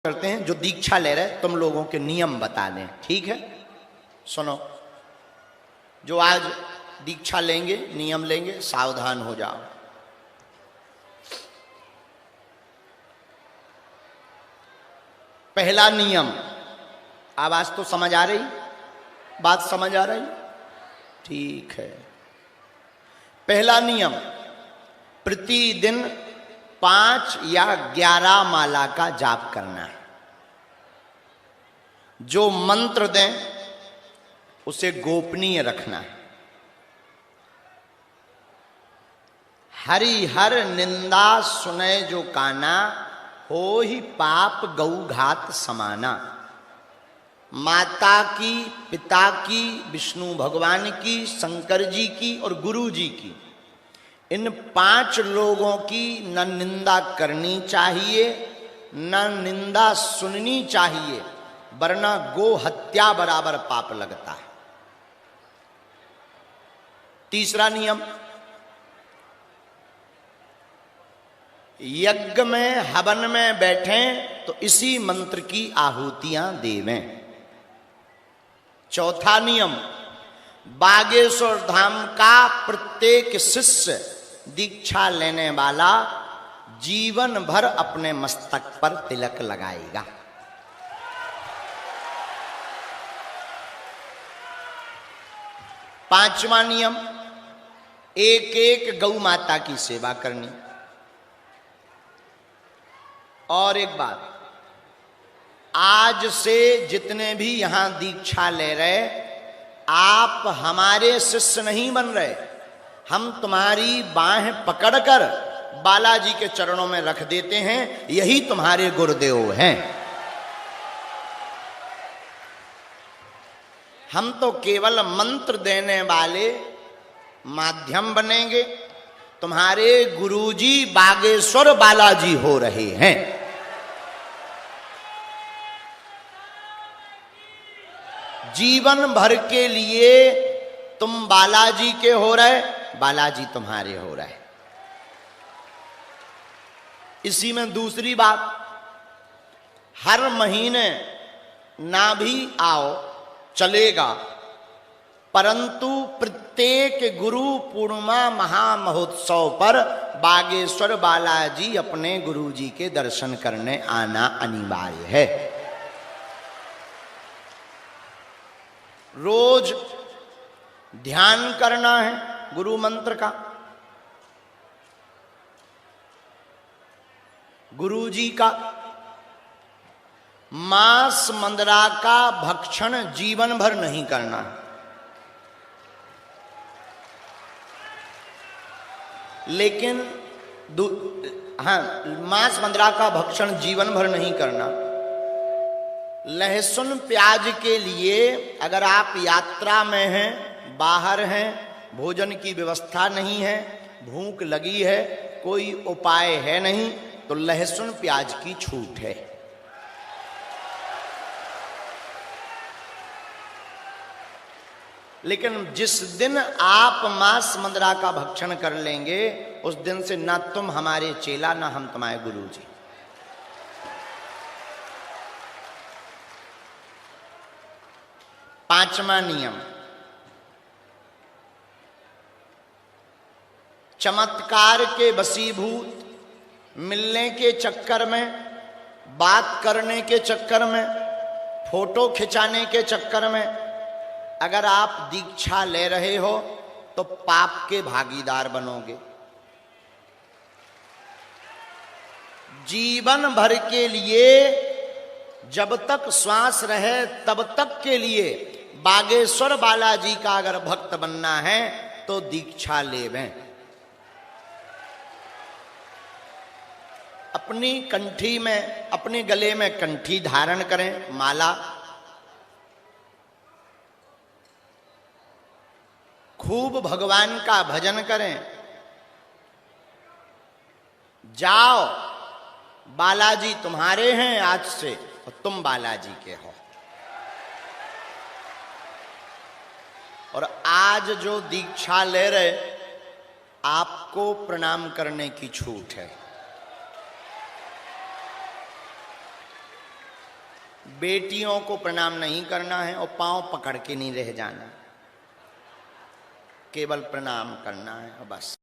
करते हैं जो दीक्षा ले रहे तुम लोगों के नियम बता दें, ठीक है? सुनो, जो आज दीक्षा लेंगे नियम लेंगे सावधान हो जाओ। पहला नियम, आवाज तो समझ आ रही, बात समझ आ रही? ठीक है। पहला नियम, प्रतिदिन 5 या 11 माला का जाप करना है। जो मंत्र दें उसे गोपनीय रखना है। हरि हर निंदा सुने जो काना, हो ही पाप गौ घात समाना। माता की, पिता की, विष्णु भगवान की, शंकर जी की और गुरु जी की, इन 5 लोगों की न निंदा करनी चाहिए न निंदा सुननी चाहिए, वरना गो हत्या बराबर पाप लगता है। तीसरा नियम, यज्ञ में हवन में बैठें तो इसी मंत्र की आहुतियां देवें। चौथा नियम, बागेश्वर धाम का प्रत्येक शिष्य दीक्षा लेने वाला जीवन भर अपने मस्तक पर तिलक लगाएगा। पांचवा नियम, एक एक गौ माता की सेवा करनी। और एक बात, आज से जितने भी यहां दीक्षा ले रहे, आप हमारे शिष्य नहीं बन रहे, हम तुम्हारी बाहें पकड़कर बालाजी के चरणों में रख देते हैं, यही तुम्हारे गुरुदेव हैं। हम तो केवल मंत्र देने वाले माध्यम बनेंगे, तुम्हारे गुरुजी बागेश्वर बालाजी हो रहे हैं। जीवन भर के लिए तुम बालाजी के हो रहे, बालाजी तुम्हारे हो रहे। इसी में दूसरी बात, हर महीने ना भी आओ चलेगा, परंतु प्रत्येक गुरु पूर्णिमा महामहोत्सव पर बागेश्वर बालाजी अपने गुरुजी के दर्शन करने आना अनिवार्य है। रोज ध्यान करना है गुरु मंत्र का। गुरुजी का मांस मंदरा का भक्षण जीवन भर नहीं करना है। लेकिन मांस मंदरा का भक्षण जीवन भर नहीं करना। लहसुन प्याज के लिए अगर आप यात्रा में हैं, बाहर हैं, भोजन की व्यवस्था नहीं है, भूख लगी है, कोई उपाय है नहीं, तो लहसुन प्याज की छूट है। लेकिन जिस दिन आप मांस मंदरा का भक्षण कर लेंगे, उस दिन से ना तुम हमारे चेला ना हम तुम्हारे गुरु जी। पांचवा नियम, चमत्कार के वशीभूत मिलने के चक्कर में, बात करने के चक्कर में, फोटो खिंचाने के चक्कर में अगर आप दीक्षा ले रहे हो तो पाप के भागीदार बनोगे। जीवन भर के लिए, जब तक श्वास रहे तब तक के लिए बागेश्वर बालाजी का अगर भक्त बनना है तो दीक्षा लेवें। अपनी कंठी में, अपने गले में कंठी धारण करें, माला। खूब भगवान का भजन करें। जाओ, बालाजी तुम्हारे हैं आज से और तुम बालाजी के हो। और आज जो दीक्षा ले रहे, आपको प्रणाम करने की छूट है। बेटियों को प्रणाम नहीं करना है और पांव पकड़ के नहीं रह जाना, केवल प्रणाम करना है और बस।